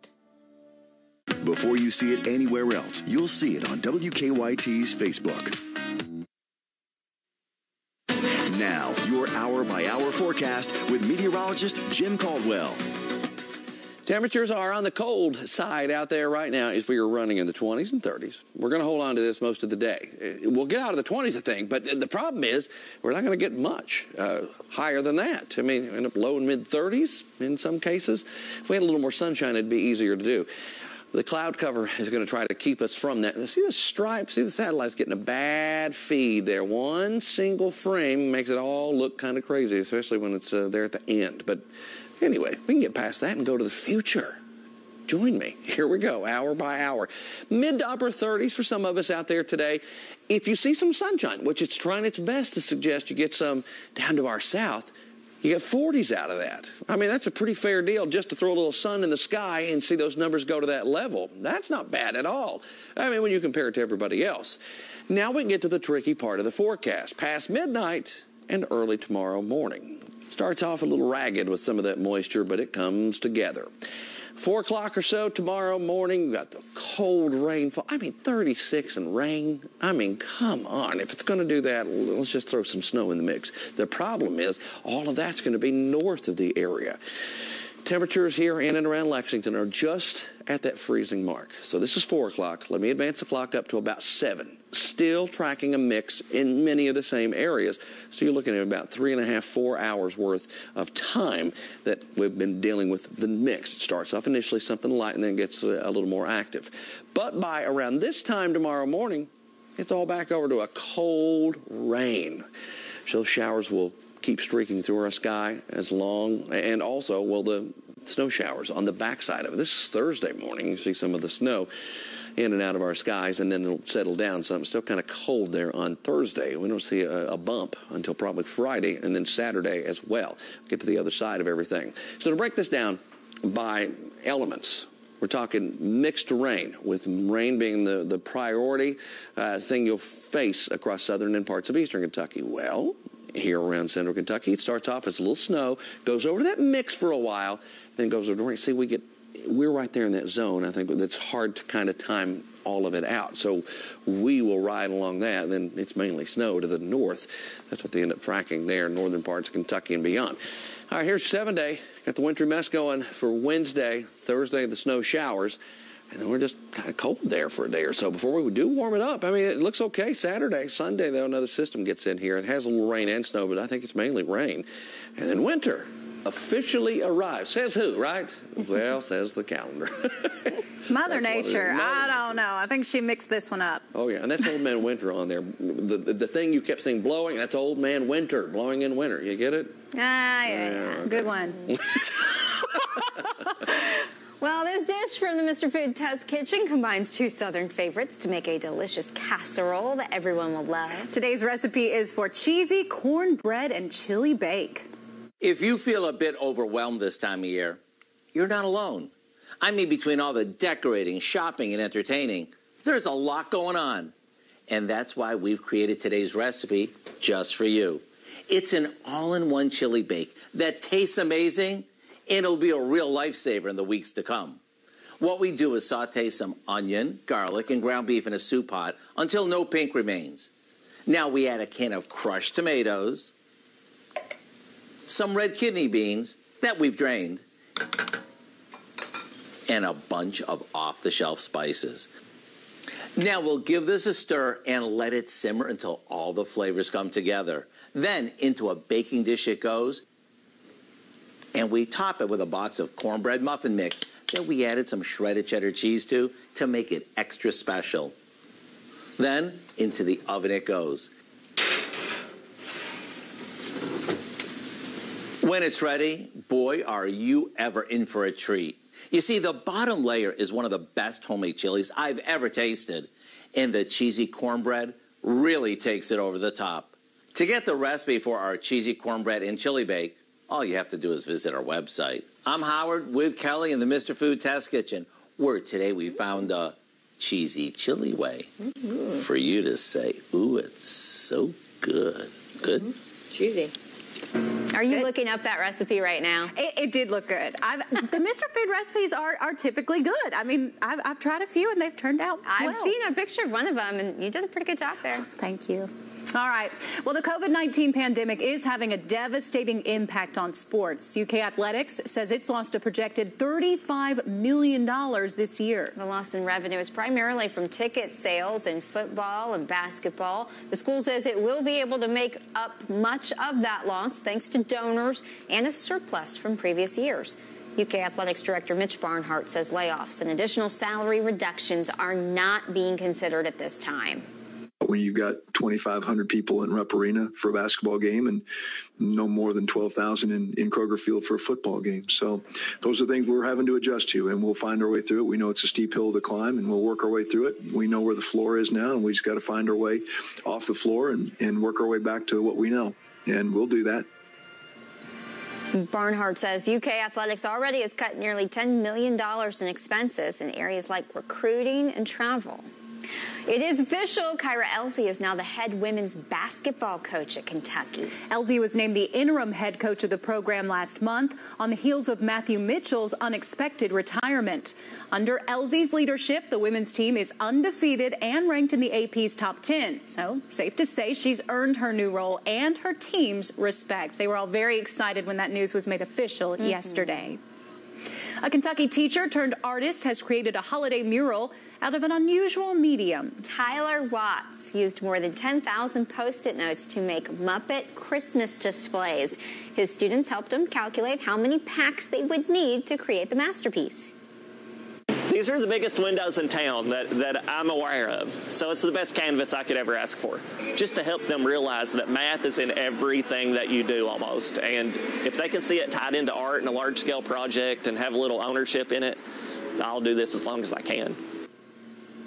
Before you see it anywhere else, you'll see it on WKYT's Facebook. Now, your hour-by-hour forecast with meteorologist Jim Caldwell. Temperatures are on the cold side out there right now as we are running in the 20s and 30s. We're going to hold on to this most of the day. We'll get out of the 20s, I think, but the problem is we're not going to get much higher than that. I mean, end up low and mid-30s in some cases. If we had a little more sunshine, it'd be easier to do. The cloud cover is going to try to keep us from that. See the stripe? See the satellite's getting a bad feed there. One single frame makes it all look kind of crazy, especially when it's there at the end. But anyway, we can get past that and go to the future. Join me. Here we go, hour by hour. Mid to upper 30s for some of us out there today. If you see some sunshine, which it's trying its best to suggest you get some down to our south, you get 40s out of that. I mean, that's a pretty fair deal just to throw a little sun in the sky and see those numbers go to that level. That's not bad at all. I mean, when you compare it to everybody else. Now we can get to the tricky part of the forecast. Past midnight and early tomorrow morning. Starts off a little ragged with some of that moisture, but it comes together. 4 o'clock or so tomorrow morning, we've got the cold rainfall. I mean, 36 and rain. I mean, come on. If it's going to do that, let's just throw some snow in the mix. The problem is all of that's going to be north of the area. Temperatures here in and around Lexington are just at that freezing mark. So this is 4 o'clock. Let me advance the clock up to about 7. Still tracking a mix in many of the same areas. So you're looking at about 3.5, 4 hours worth of time that we've been dealing with the mix. It starts off initially something light and then gets a little more active. But by around this time tomorrow morning, it's all back over to a cold rain. So showers will keep streaking through our sky as long, and also will the snow showers on the backside of it. This is Thursday morning. You see some of the snow in and out of our skies, and then it'll settle down some. It's still kind of cold there on Thursday. We don't see a bump until probably Friday, and then Saturday as well. We'll get to the other side of everything. So to break this down by elements, we're talking mixed rain, with rain being the priority thing you'll face across southern and parts of eastern Kentucky. Well, here around central Kentucky, it starts off as a little snow, goes over to that mix for a while, then goes over to rain. See, we're right there in that zone. I think it's hard to kind of time all of it out. So we will ride along that. Then it's mainly snow to the north. That's what they end up tracking there, northern parts of Kentucky and beyond. All right, here's 7-day. Got the wintry mess going for Wednesday, Thursday, the snow showers. And then we're just kind of cold there for a day or so before we do warm it up. I mean, it looks okay Saturday. Sunday, though, another system gets in here. It has a little rain and snow, but I think it's mainly rain. And then winter officially arrives. Says who, right? Well, says the calendar. Mother Nature. I don't know. I think she mixed this one up. Oh, yeah. And that's Old Man Winter on there. The thing you kept saying blowing, that's Old Man Winter, blowing in winter. You get it? Yeah. Okay. Good one. Well, this dish from the Mr. Food Test Kitchen combines 2 southern favorites to make a delicious casserole that everyone will love. Today's recipe is for cheesy cornbread and chili bake. If you feel a bit overwhelmed this time of year, you're not alone. I mean, between all the decorating, shopping, and entertaining, there's a lot going on. And that's why we've created today's recipe just for you. It's an all-in-one chili bake that tastes amazing, and it'll be a real lifesaver in the weeks to come. What we do is saute some onion, garlic, and ground beef in a soup pot until no pink remains. Now we add a can of crushed tomatoes, some red kidney beans that we've drained, and a bunch of off-the-shelf spices. Now we'll give this a stir and let it simmer until all the flavors come together. Then into a baking dish it goes, and we top it with a box of cornbread muffin mix that we added some shredded cheddar cheese to make it extra special. Then into the oven it goes. When it's ready, boy, are you ever in for a treat. You see, the bottom layer is one of the best homemade chilies I've ever tasted, and the cheesy cornbread really takes it over the top. To get the recipe for our cheesy cornbread and chili bake, all you have to do is visit our website. I'm Howard with Kelly in the Mr. Food Test Kitchen, where today we found a cheesy chili way for you to say, ooh, it's so good. Good? Cheesy. Are you looking up that recipe right now? It did look good. The Mr. Food recipes are typically good. I mean, I've tried a few and they've turned out well. I've seen a picture of one of them, and you did a pretty good job there. Thank you. All right. Well, the COVID-19 pandemic is having a devastating impact on sports. UK Athletics says it's lost a projected $35 million this year. The loss in revenue is primarily from ticket sales in football and basketball. The school says it will be able to make up much of that loss thanks to donors and a surplus from previous years. UK Athletics Director Mitch Barnhart says layoffs and additional salary reductions are not being considered at this time. When you've got 2,500 people in Rupp Arena for a basketball game and no more than 12,000 in Kroger Field for a football game. So those are things we're having to adjust to, and we'll find our way through it. We know it's a steep hill to climb, and we'll work our way through it. We know where the floor is now, and we just got to find our way off the floor and work our way back to what we know, and we'll do that. Barnhart says UK Athletics already has cut nearly $10 million in expenses in areas like recruiting and travel. It is official. Kyra Elsie is now the head women's basketball coach at Kentucky. Elsie was named the interim head coach of the program last month on the heels of Matthew Mitchell's unexpected retirement. Under Elsie's leadership, the women's team is undefeated and ranked in the AP's top 10. So, safe to say she's earned her new role and her team's respect. They were all very excited when that news was made official yesterday. A Kentucky teacher turned artist has created a holiday mural out of an unusual medium. Tyler Watts used more than 10,000 Post-it notes to make Muppet Christmas displays. His students helped him calculate how many packs they would need to create the masterpiece. These are the biggest windows in town that I'm aware of, so it's the best canvas I could ever ask for. Just to help them realize that math is in everything that you do almost, and if they can see it tied into art and a large-scale project and have a little ownership in it, I'll do this as long as I can.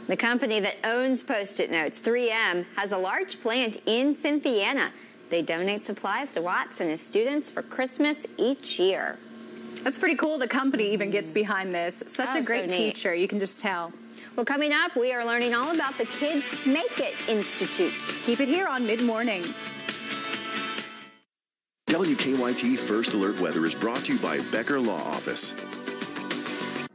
The company that owns Post-it notes, 3M, has a large plant in Cynthiana. They donate supplies to Watts and his students for Christmas each year. That's pretty cool. The company even gets behind this. Such a great teacher. You can just tell. Well, coming up, we are learning all about the Kids Make It Institute. Keep it here on Mid-Morning. WKYT First Alert Weather is brought to you by Becker Law Office.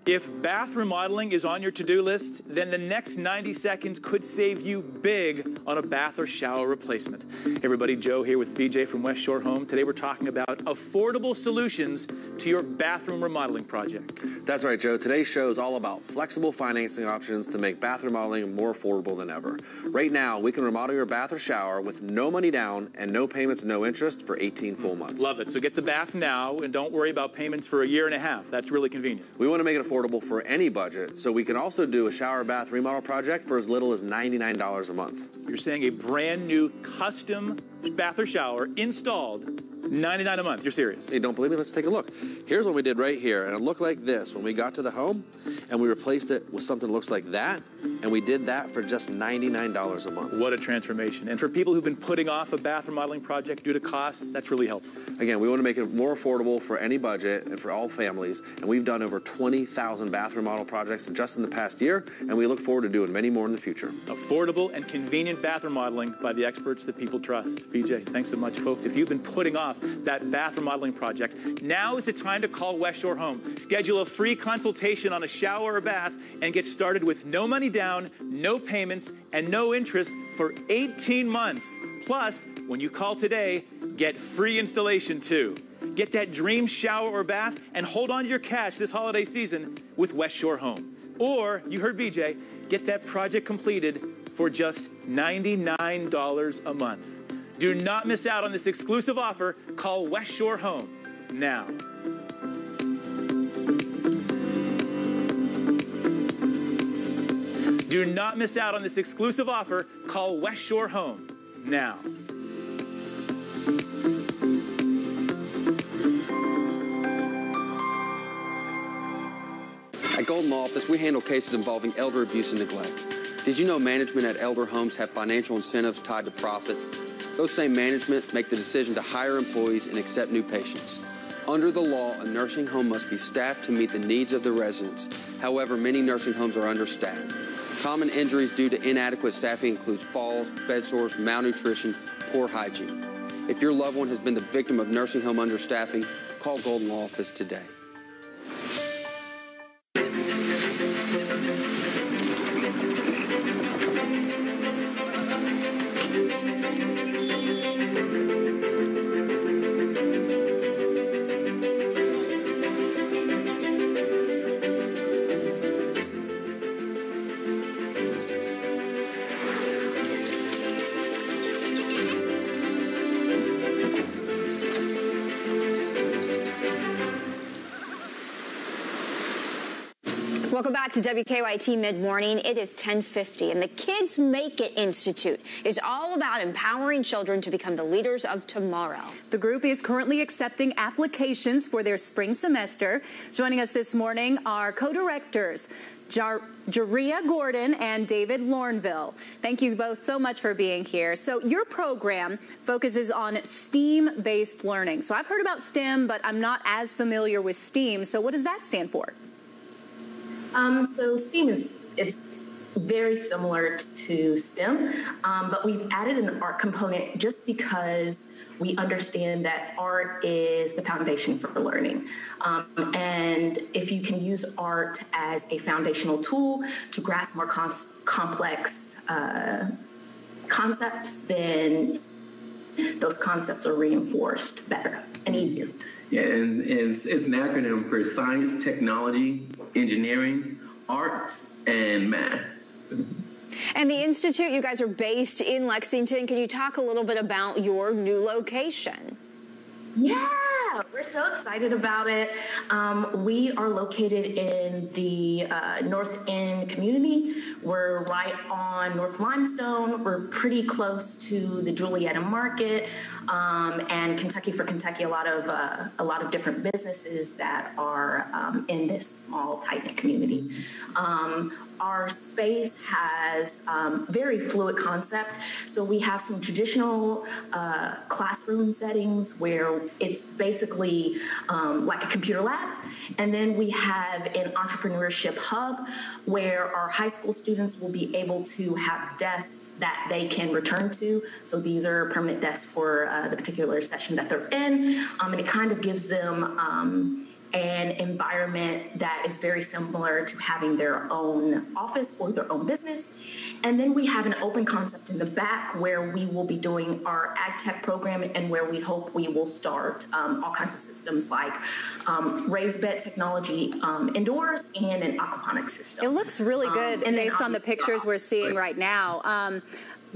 If bath remodeling is on your to-do list, then the next 90 seconds could save you big on a bath or shower replacement. Hey everybody, Joe here with BJ from West Shore Home. Today we're talking about affordable solutions to your bathroom remodeling project. That's right, Joe. Today's show is all about flexible financing options to make bath remodeling more affordable than ever. Right now, we can remodel your bath or shower with no money down and no payments, no interest for 18 full months. Love it. So get the bath now and don't worry about payments for a year and a half. That's really convenient. We want to make it affordable for any budget, so we can also do a shower bath remodel project for as little as $99 a month. You're saying a brand new custom bath or shower installed, $99 a month. You're serious? Hey, don't believe me? Let's take a look. Here's what we did right here, and it looked like this when we got to the home, and we replaced it with something that looks like that, and we did that for just $99 a month. What a transformation. And for people who've been putting off a bath remodeling project due to costs, that's really helpful. Again, we want to make it more affordable for any budget and for all families, and we've done over 20,000 bath remodel projects just in the past year, and we look forward to doing many more in the future. Affordable and convenient bath remodeling by the experts that people trust. BJ, thanks so much, folks. If you've been putting off that bath remodeling project, now is the time to call West Shore Home. Schedule a free consultation on a shower or bath and get started with no money down, no payments, and no interest for 18 months. Plus, when you call today, get free installation too. Get that dream shower or bath and hold on to your cash this holiday season with West Shore Home. Or, you heard BJ, get that project completed for just $99 a month. Do not miss out on this exclusive offer. Call West Shore Home now. Do not miss out on this exclusive offer. Call West Shore Home now. At Golden Law Office, we handle cases involving elder abuse and neglect. Did you know management at elder homes have financial incentives tied to profit? Those same management make the decision to hire employees and accept new patients. Under the law, a nursing home must be staffed to meet the needs of the residents. However, many nursing homes are understaffed. Common injuries due to inadequate staffing includes falls, bed sores, malnutrition, poor hygiene. If your loved one has been the victim of nursing home understaffing, call Golden Law Office today. Welcome back to WKYT Mid-Morning. It is 10:50, and the Kids Make It Institute is all about empowering children to become the leaders of tomorrow. The group is currently accepting applications for their spring semester. Joining us this morning are co-directors Jaria Gordon and David Lornville. Thank you both so much for being here. So your program focuses on STEAM-based learning. So I've heard about STEM, but I'm not as familiar with STEAM. So what does that stand for? So STEAM it's very similar to STEM, but we've added an art component just because we understand that art is the foundation for learning. And if you can use art as a foundational tool to grasp more complex concepts, then those concepts are reinforced better and easier. Yeah, and it's an acronym for science, technology, engineering, arts, and math. And the Institute, you guys are based in Lexington. Can you talk a little bit about your new location? Yeah, we're so excited about it. We are located in the North End community. We're right on North Limestone. We're pretty close to the Julietta Market and Kentucky for Kentucky. A lot of different businesses that are in this small, tight-knit community. Our space has very fluid concept. So we have some traditional classroom settings where it's basically like a computer lab. And then we have an entrepreneurship hub where our high school students will be able to have desks that they can return to. So these are permanent desks for the particular session that they're in. And it kind of gives them an environment that is very similar to having their own office or their own business. And then we have an open concept in the back where we will be doing our ag tech program and where we hope we will start all kinds of systems like raised bed technology indoors and an aquaponics system. It looks really good based on the pictures we're seeing right now.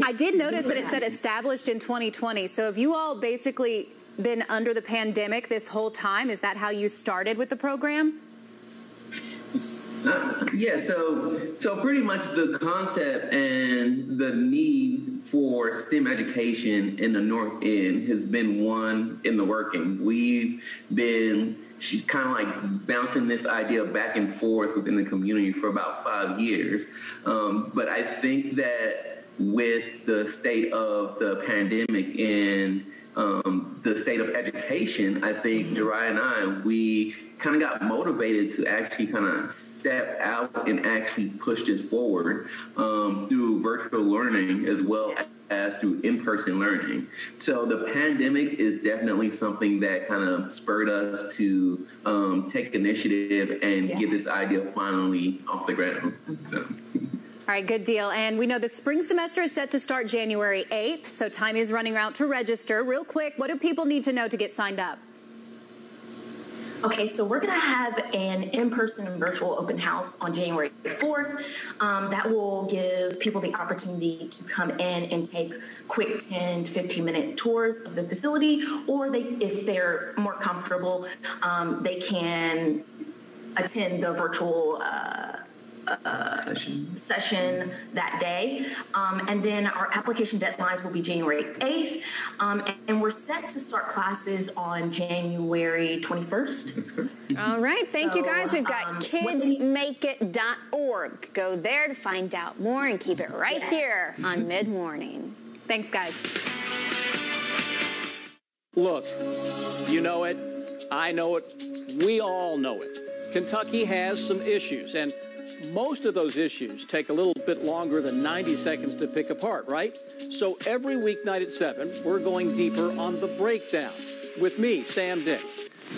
I did notice that it said established in 2020. So have you all basically been under the pandemic this whole time? Is that how you started with the program? Yeah, so pretty much the concept and the need for STEM education in the North End has been one in the working. She's kind of like bouncing this idea back and forth within the community for about 5 years. But I think that with the state of the pandemic and the state of education, I think Jarai and I, we kind of got motivated to actually kind of step out and actually push this forward through virtual learning as well as through in-person learning. So the pandemic is definitely something that kind of spurred us to take initiative and get this idea finally off the ground. So. All right, good deal. And we know the spring semester is set to start January 8th, so time is running out to register. Real quick, what do people need to know to get signed up? Okay, so we're going to have an in-person and virtual open house on January 4th. That will give people the opportunity to come in and take quick 10 to 15-minute tours of the facility, or if they're more comfortable, they can attend the virtual session that day. And then our application deadlines will be January 8th. And we're set to start classes on January 21st. All right. Thank you, guys. We've got kidsmakeit.org. Go there to find out more and keep it right here on Mid-Morning. Thanks, guys. Look, you know it, I know it, we all know it. Kentucky has some issues, and most of those issues take a little bit longer than 90 seconds to pick apart, right? So every weeknight at 7, we're going deeper on The Breakdown with me, Sam Dick.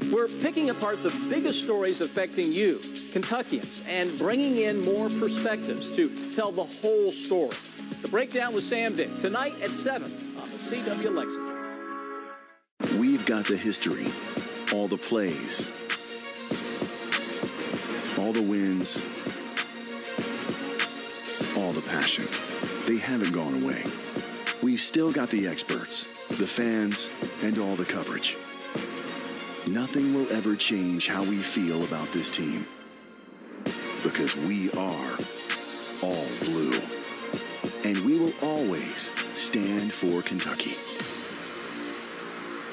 We're picking apart the biggest stories affecting you, Kentuckians, and bringing in more perspectives to tell the whole story. The Breakdown with Sam Dick, tonight at 7 on the CW Lexington. We've got the history, all the plays, all the wins, all the passion. They haven't gone away. We've still got the experts, the fans, and all the coverage. Nothing will ever change how we feel about this team, because we are all blue. And we will always stand for Kentucky.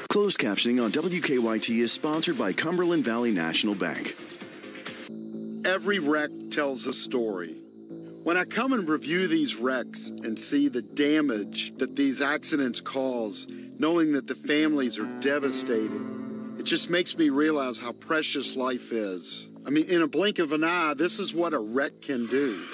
Closed captioning on WKYT is sponsored by Cumberland Valley National Bank. Every wreck tells a story. When I come and review these wrecks and see the damage that these accidents cause, knowing that the families are devastated, it just makes me realize how precious life is. I mean, in a blink of an eye, this is what a wreck can do.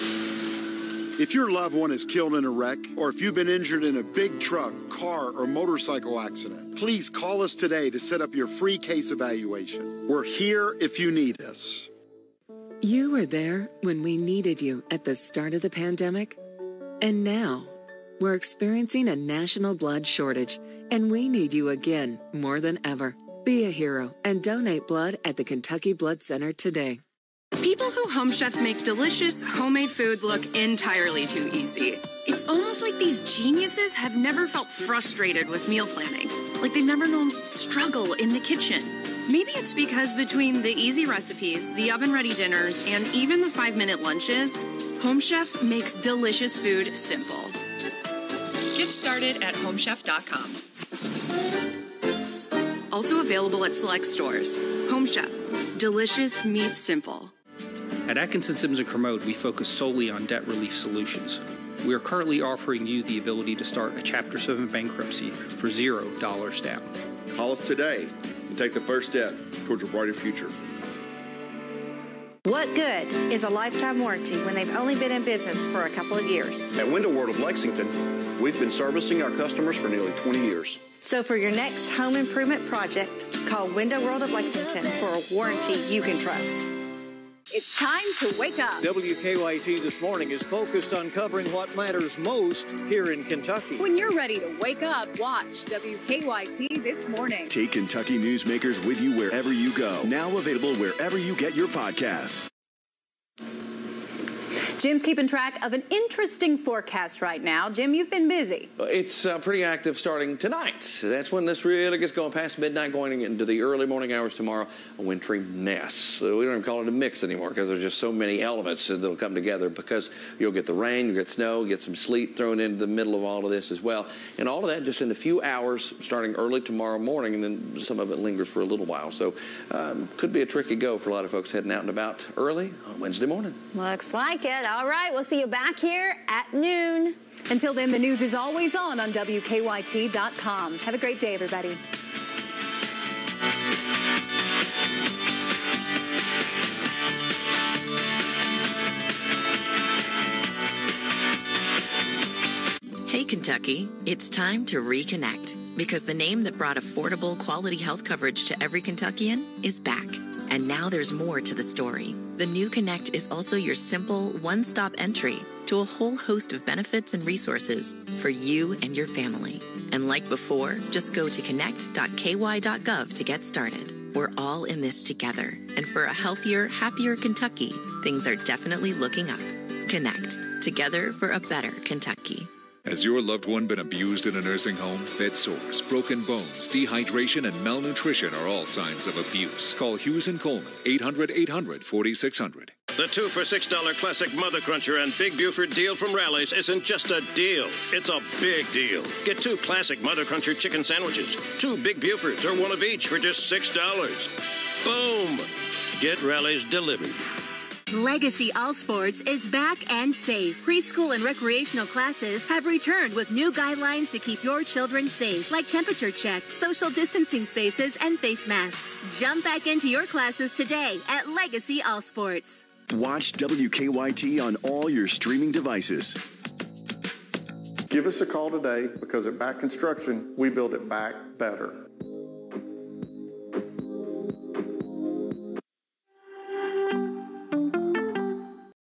If your loved one is killed in a wreck, or if you've been injured in a big truck, car, or motorcycle accident, please call us today to set up your free case evaluation. We're here if you need us. You were there when we needed you at the start of the pandemic. And now, we're experiencing a national blood shortage, and we need you again more than ever. Be a hero and donate blood at the Kentucky Blood Center today. People who Home Chef make delicious, homemade food look entirely too easy. It's almost like these geniuses have never felt frustrated with meal planning, like they've never known struggle in the kitchen. Maybe it's because between the easy recipes, the oven-ready dinners, and even the 5-minute lunches, Home Chef makes delicious food simple. Get started at homechef.com. Also available at select stores. Home Chef. Delicious meets simple. At Atkinson Simmons & Kermode, we focus solely on debt relief solutions. We are currently offering you the ability to start a Chapter 7 bankruptcy for $0 down. Call us today and take the first step towards a brighter future. What good is a lifetime warranty when they've only been in business for a couple of years? At Window World of Lexington, we've been servicing our customers for nearly 20 years. So for your next home improvement project, call Window World of Lexington for a warranty you can trust. It's time to wake up. WKYT This Morning is focused on covering what matters most here in Kentucky. When you're ready to wake up, watch WKYT This Morning. Take Kentucky Newsmakers with you wherever you go. Now available wherever you get your podcasts. Jim's keeping track of an interesting forecast right now. Jim, you've been busy. It's pretty active starting tonight. That's when this really gets going past midnight, going into the early morning hours tomorrow. A wintry mess. So we don't even call it a mix anymore because there's just so many elements that'll come together, because you'll get the rain, you'll get snow, you'll get some sleet thrown into the middle of all of this as well. And all of that just in a few hours starting early tomorrow morning, and then some of it lingers for a little while. So could be a tricky go for a lot of folks heading out and about early on Wednesday morning. Looks like it. All right, we'll see you back here at noon. Until then, the news is always on WKYT.com. Have a great day, everybody. Hey, Kentucky, it's time to reconnect, because the name that brought affordable, quality health coverage to every Kentuckian is back. And now there's more to the story. The new Connect is also your simple, one-stop entry to a whole host of benefits and resources for you and your family. And like before, just go to connect.ky.gov to get started. We're all in this together. And for a healthier, happier Kentucky, things are definitely looking up. Connect. Together for a better Kentucky. Has your loved one been abused in a nursing home? Bed sores, broken bones, dehydration, and malnutrition are all signs of abuse. Call Hughes & Coleman, 800-800-4600. The 2 for $6 classic Mother Cruncher and Big Buford deal from Rally's isn't just a deal. It's a big deal. Get 2 classic Mother Cruncher chicken sandwiches, 2 Big Bufords, or 1 of each for just $6. Boom! Get Rally's delivered. Legacy All Sports is back and safe. Preschool and recreational classes have returned with new guidelines to keep your children safe, like temperature check, social distancing spaces, and face masks. Jump back into your classes today at Legacy All Sports. Watch WKYT on all your streaming devices. Give us a call today because at Back Construction, we build it back better.